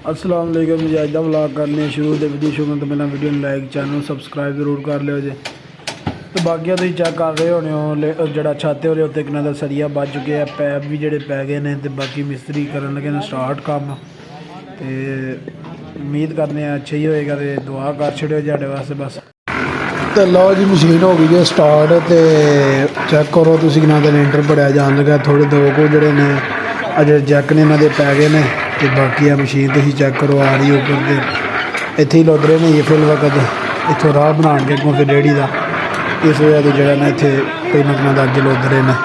अस्सलाम वालेकुम जी। अज का व्लॉग करने शुरू तो वीडियो शुरू तो पहले वीडियो लाइक चैनल सबसक्राइब जरूर कर लियो जे। तो बाकी तुम चेक कर रहे होने हो जो छत है उत्ते किना का सरिया बज चुके हैं, पैप भी जोड़े पै गए हैं। तो बाकी मिस्त्री करन लगे ने स्टार्ट काम। तो उम्मीद करने अच्छा ही होएगा। तो दुआ कर छड़ियो जाड़े वास्ते बस। तो लो जी मशीन हो गई है स्टार्ट। तो चेक करो तुम किना का लेंटर भरया जान लगा। थोड़े दो को जोड़े ने अजे जैक ने इन्होंने पै गए हैं। तो बाकी आ मशीन तुम चेक करो आ रही ऊपर। तो इत्थे ही लुद रहे हैं ये फिल वक्त इतों राह बना के अगों फिर रेहड़ी का। इस वजह तो जरा ना इतने कई नकलों का अगे लुद रहे हैं।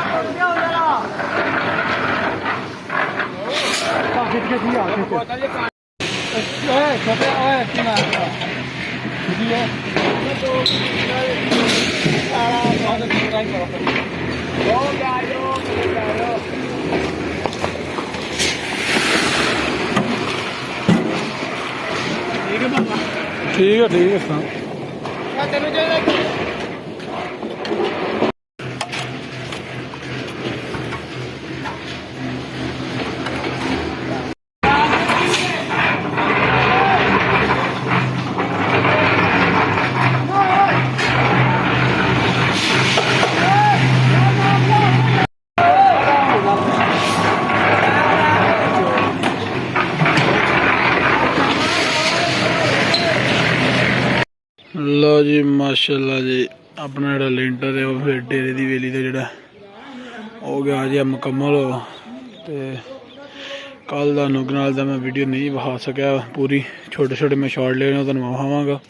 ठीक है लो जी माशाल्लाह जी अपना जो लेंटर है वह फिर डेरे की वेली का जोड़ा हो गया जी मुकम्मल हो। तो कल का नुकनाल का मैं वीडियो नहीं विखा सकिया पूरी, छोटे छोटे मैं शॉर्ट ले तुम विखावगा।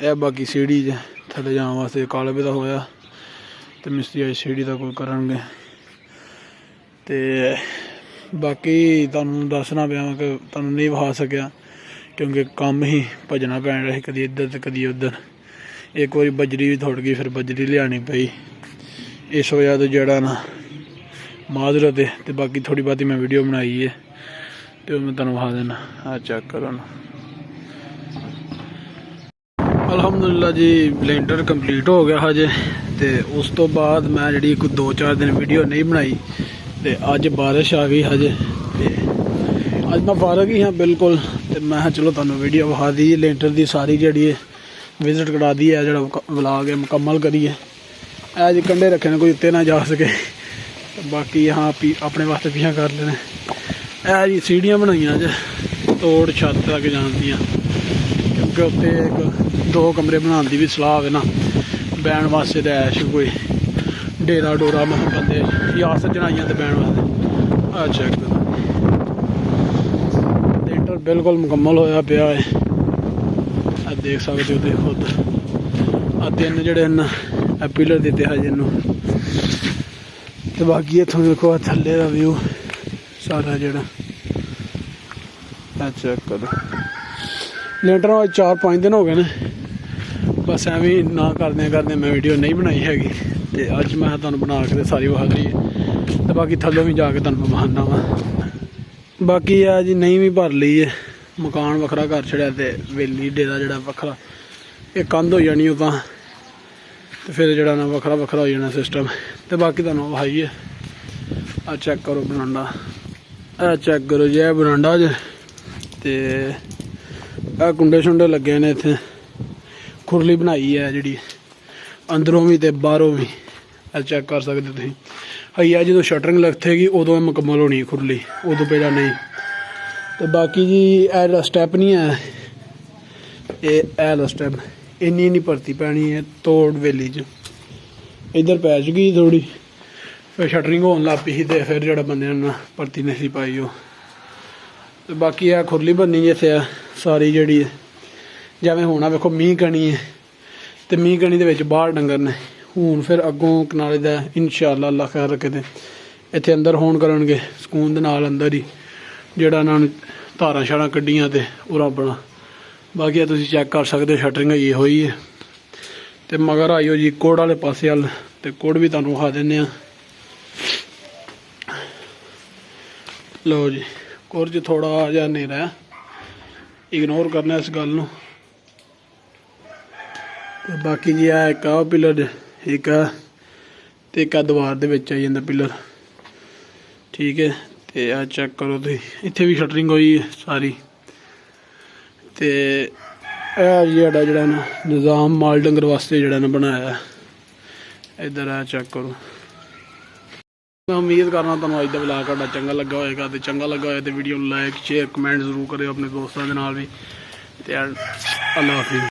यह बाकी सीढ़ी थले जाने वास्ते काले भी होया। तो मिस्त्री अज सीढ़ी का कोई करेंगे। तो बाकी तुहानू दसना पाया कि तुहानू नहीं विखा सकिया क्योंकि काम ही भजना पैन रहा कदी इधर तो कदी उधर। एक बार बजरी भी थुड़ गई फिर बजरी लियानी पई। इस वजह तो जड़ा ना माजरत है। तो बाकी थोड़ी बहुती मैं वीडियो बनाई है तो मैं तुहानू विखा देना। आ चेक करो ना। अलहमदुलिल्लाह जी लेंटर कंप्लीट हो गया हजे। तो उस तो बाद मैं जी 2-4 दिन वीडियो नहीं बनाई। तो अज बारिश आ गई हजे। तो अज मैं फारग ही हाँ बिल्कुल। तो मैं चलो तुहानू वीडियो विखा दी लेंटर की सारी जी विजिट करा दी है। जो व्लॉग है मुकम्मल करिए। ऐ जी कंढे रखे ने कोई उत्ते ना जा सके। तो बाकी यहाँ अपने वास्ते पिछा कर लेने। ऐ जी सीढ़ियाँ बनाइया जे तोड़ छत तक जान दियाँ क्योंकि उत्ते एक 2 कमरे बनाने की भी सलाह है ना बैन वास्ते। तो ऐश कोई डेरा डोरा मैं बंदे या सजनाइया तो बैन वास्ते। आ चेक करो लेंटर बिल्कुल मुकम्मल होया पिया है। देख सकते हो खुद आ 3 जोड़े पिलर दिते हैं जिन्हों। तो बाकी इतों देखो थले का व्यू सारा जोड़ा चेक करो। लेंटर 4-5 दिन हो गए ने बस एवं ना करदे मैं वीडियो नहीं बनाई हैगी। तो अज मैं तुहानू बना के सारी विखा दी है। तो बाकी थल्लों भी जाके तुहानू विखाना वा। बाकी है जी नहीं भी भर ली है मकान वखरा कर छड़िया। तो वेली डेरा जोड़ा वखरा एक कंध हो जानी तो फिर जोड़ा ना वखरा वखरा हो जाना सिस्टम। तो बाकी तुहानू विखाइए। आ चेक करो बरांडा। आ चेक करो जी ए बरांडा ज। तो कुंडे शुंडे लगे ने इत्थे खुरली बनाई है जी अंदरों भी तो बाहरों भी। चेक कर सकते तुम हईया जो शटरिंग लगेगी उदों मुकम्मल होनी खुरली उदों पहला नहीं। तो बाकी जी एल स्टैप नहीं है ये एल स्टैप इन्नी भरती पैनी है तोड़ वेली च इधर पै चुकी थोड़ी फिर शटरिंग होने लग पी। तो फिर जो बंद ने भरती नहीं सी पाई हो। तो बाकी है खुरली बननी जिथे सारी जी जिमें होना वेखो मीह कनी है। तो मीह कनी के बाहर डंगर ने हूँ फिर अगों कनाले का इंशाअल्लाह अल्लाह खैर रखे थे इत्थे अंदर होन करनगे सकून दे नाल अंदर ही जोड़ा इन्होंने धारा शारा कड्डियां तो उरा बना। बाकी तुम चेक कर सकते हो शटरिंग ये हुई है। तो मगर आइयो जी कोड़ वाले पासे अल। तो कोड़ भी तुहानू विखा दें। लो जी कोड़ च थोड़ा जहा नेरा है इग्नोर करना इस गल नूं। तो बाकी जी आ एक आ पिलर एक आ तो एक दीवार दे विच आई जांदा पिलर। ठीक है तो आ चेक करो तुसीं इत्थे भी शटरिंग हुई है सारी। ਤੇ ਇਹ ਜਿਹੜਾ ਜਿਹੜਾ ਨਾ ਨਿਜ਼ਾਮ ਮਾਲ ਡੰਗਰ ਵਾਸਤੇ ਜਿਹੜਾ ਨਾ ਬਣਾਇਆ। ਇੱਧਰ ਆ ਚੈੱਕ ਕਰੋ। ਮੈਂ ਉਮੀਦ ਕਰਨਾ ਤੁਹਾਨੂੰ ਅੱਜ ਦਾ ਵਲੌਗ ਤੁਹਾਡਾ ਚੰਗਾ ਲੱਗਾ ਹੋਏਗਾ, ਤੇ ਚੰਗਾ ਲੱਗਾ ਹੋਇਆ ਤੇ ਵੀਡੀਓ ਨੂੰ ਲਾਈਕ ਸ਼ੇਅਰ ਕਮੈਂਟ ਜ਼ਰੂਰ ਕਰਿਓ ਆਪਣੇ ਦੋਸਤਾਂ ਦੇ ਨਾਲ ਵੀ। ਤੇ ਅੱਲਾ ਹਾਫਿਜ਼।